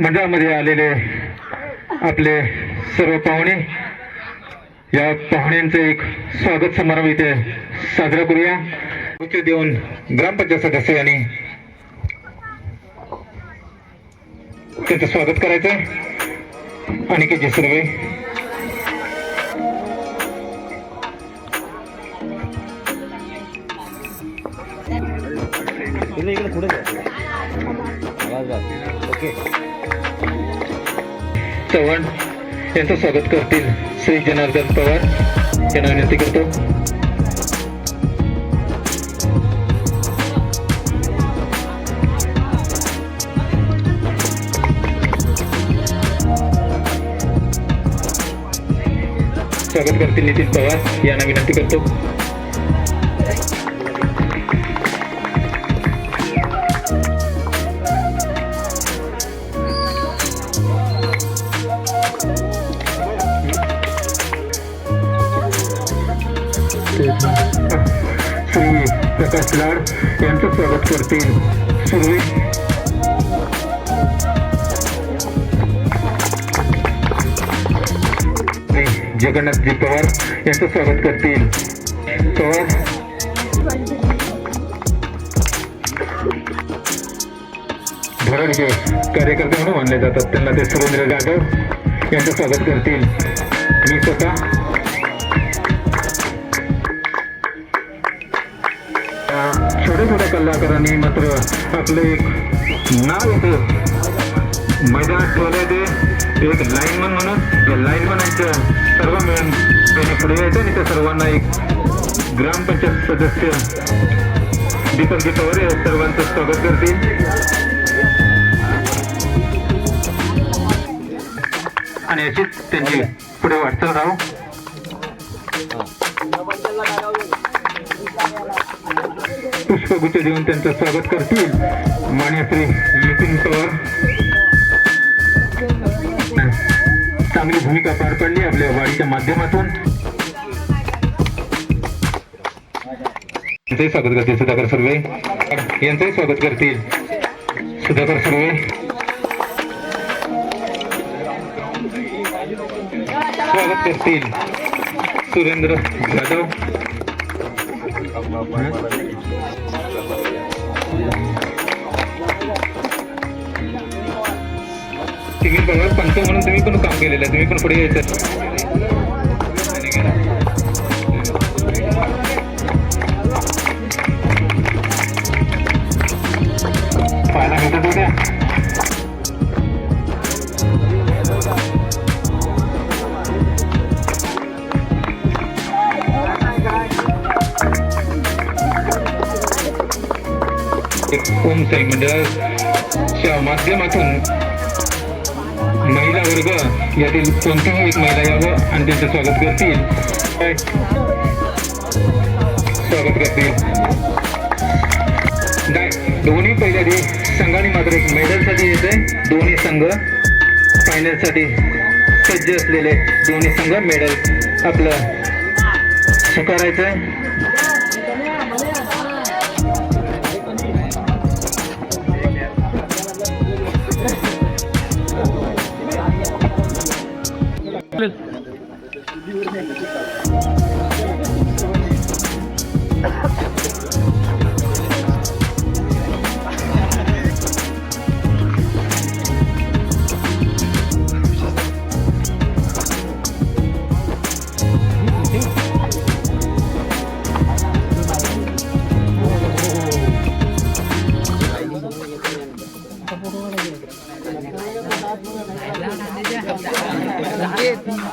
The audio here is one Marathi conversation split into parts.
मंडळामध्ये आलेले आपले सर्व पाहुणे, या पाहुण्यांचे एक स्वागत समारंभ इथे साजरा करूया. उच्च देऊन ग्रामपंचायत सदस्यांनी त्यांचं स्वागत करायचं. आणि जे सर्वे चव्हाण यांचं स्वागत करतील श्री जनार्दन पवार यांना विनंती करतो. स्वागत करतील नितीन पवार यांना विनंती करतो. श्री प्रकाश लाड यांचं स्वागत करतील सुर्वे. जगन्नाथजी पवार यांचं स्वागत करतील पवार. धरण जे कार्यकर्ते म्हणून मानले जातात त्यांना ते सुरेंद्र जाधव यांचं स्वागत करतील. मी स्वतः छोट्या छोट्या कलाकारांनी मात्र आपलं एक नाव येतं मैदानात ठेवलं. ते एक लाईनमन म्हणून या लाईनमनांच्या सर्व मिळून त्यांनी पुढे यायचं आणि त्या सर्वांना एक ग्रामपंचायत सदस्य दीपकजी पवार या सर्वांचं स्वागत करतील. आणि अशीच त्यांची पुढे वाटचाल राहू. पुष्पगुच्छ देऊन त्यांचं स्वागत करतील मान्य श्री नितीन पवार. चांगली भूमिका पार पडली आपल्या वाडीच्या माध्यमातून. यांचंही स्वागत करतील सुधाकर सर्वे यांचंही स्वागत करतील सुधाकर सर्वे. स्वागत करतील सुरेंद्र जाधव. तुम्ही बघा पंच म्हणून तुम्ही पण काम केलेलं आहे, तुम्ही पण पुढे यायचं. पाहायला भेटत होत्या ओम साई मंडळाच्या माध्यमातून महिला वर्ग यातील कोणतीही एक महिला यावं आणि त्यांचं स्वागत करतील. दोन्ही पहिल्या संघाने मात्र एक मेडलसाठी येत आहे. दोन्ही संघ फायनलसाठी सज्ज असलेले दोन्ही संघ मेडल आपलं स्वीकारायचं आहे.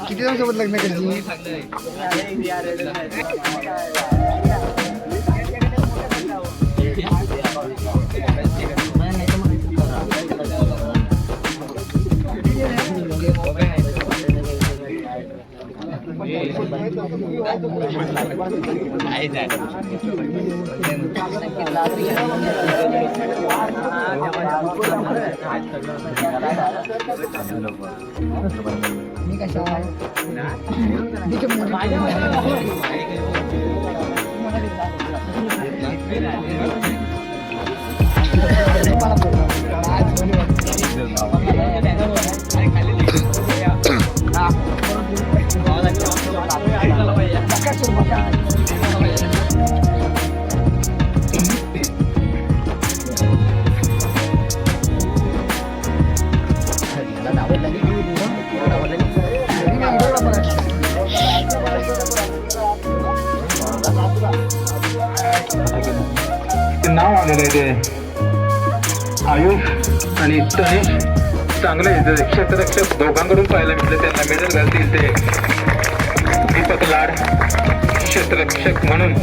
किती जण सोबत लग्न करायची? मी कशा इथे आयुष आणि तनिष चांगले क्षेत्ररक्षक दोघांकडून पाहायला मिळते. त्यांना मेडल घालतील ते दीपक लाड क्षेत्ररक्षक म्हणून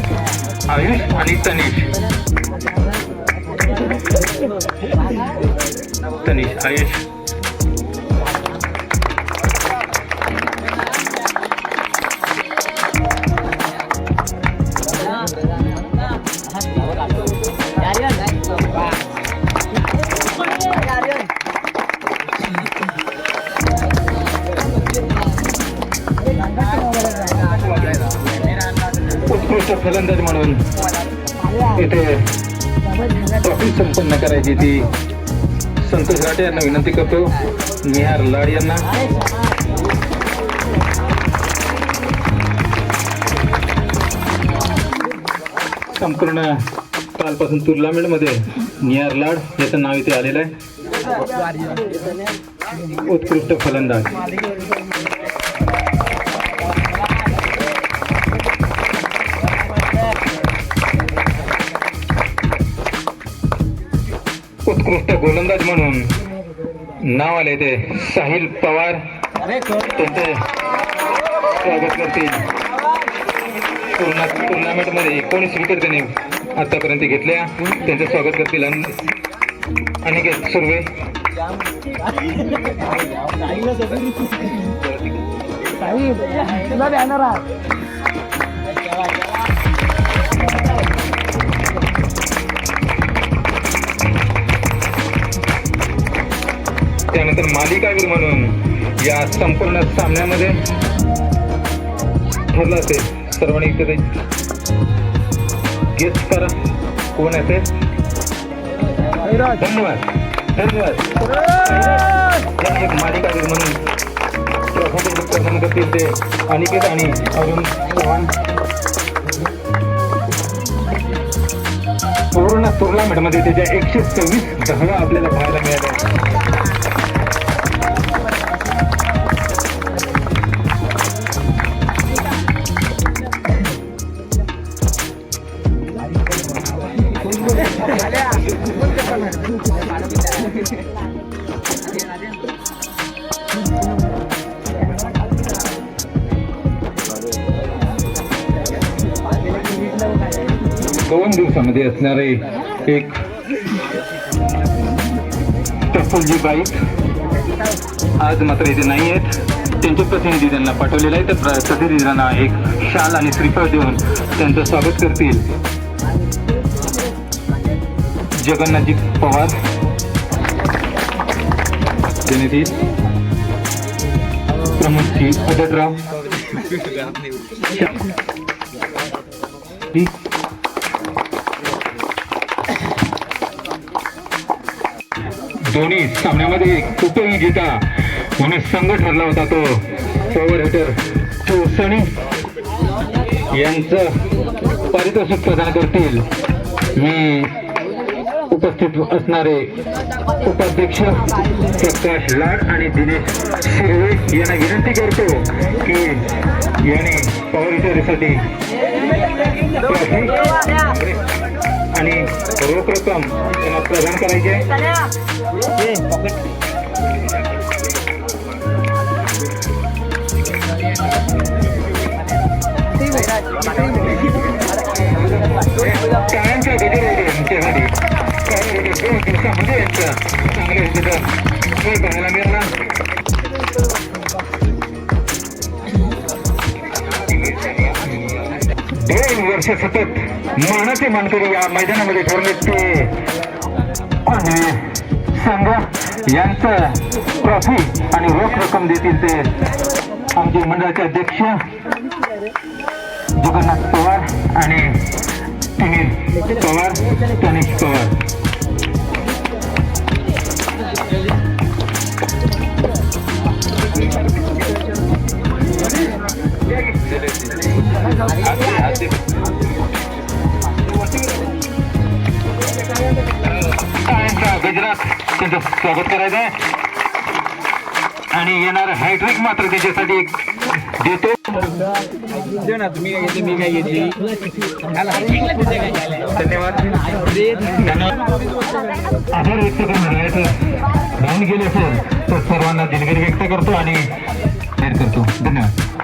आयुष आणि तनिष आयुष उत्कृष्ट फलंदाज म्हणून इथे ट्रॉफी संपन्न करायची ती संतोष राठे यांना विनंती करतो. निहार लाड यांना संपूर्ण कालपासून टुर्नामेंटमध्ये निहार लाड याचं नाव इथे आलेलं आहे. उत्कृष्ट फलंदाज उत्कृष्ट गोलंदाज म्हणून नाव आले ते साहिल पवार त्यांचे स्वागत करतील. टुर्नामेंटमध्ये 19 विकेट त्यांनी आतापर्यंत घेतल्या. त्यांचे स्वागत करतील अनिकेत सुर्वे. त्यानंतर मालिकावीर म्हणून या संपूर्ण सामन्यामध्ये ठरलं असेल. सर्वांनी इथे गेस करा कोण असेल. धन्यवाद धन्यवाद. एक मालिकावीर म्हणून ट्रॉफी प्रदान करतील ते अनिकेत आणि अरुण चव्हाण. पूर्ण टुर्नामेंटमध्ये त्याच्या 126 धावा आपल्याला पाहायला मिळाल्या. दोन दिवसामध्ये असणारे एक टफलजी बाईक आज मात्र इथे नाही आहेत. त्यांचे प्रतिनिधी त्यांना पाठवलेले आहे. तर प्रतिनिधींना एक शाल आणि श्रीफळ देऊन त्यांचं स्वागत करतील जगन्नाथजी पवार. जनती प्रमोदजी अदटराव. दोन्ही सामन्यामध्ये उपविजेता म्हणून संघ ठरला होता तो पॉवर हिटर चौसणी यांचं पारितोषिक प्रदान करतील. मी उपस्थित असणारे उपाध्यक्ष प्रकाश लाड आणि दिनेश शिरवे यांना विनंती करतो की याने पॉवर हिटरसाठी आणि रोख रक्कम त्यांना प्रदान करायचे. कायमच्या गजर यांच्यासाठी दोन दिवसामध्ये यांचा चांगले खेळ पाहायला मिळाला. दोन वर्ष सतत मानाचे मानकरी या मैदानामध्ये ठरले ते आणि संघ यांचं ट्रॉफी आणि रोख रक्कम देतील ते आमचे मंडळाचे अध्यक्ष जगन्नाथ पवार आणि तिमीर पवार तनिष पवार. गजरात त्यांचं स्वागत करायचं आहे. आणि येणार हॅट्रिक मात्र त्याच्यासाठी देतो. धन्यवाद. आभार व्यक्त करणार राहून गेले असेल तर सर्वांना दिलगिरी व्यक्त करतो आणि शेअर करतो. धन्यवाद.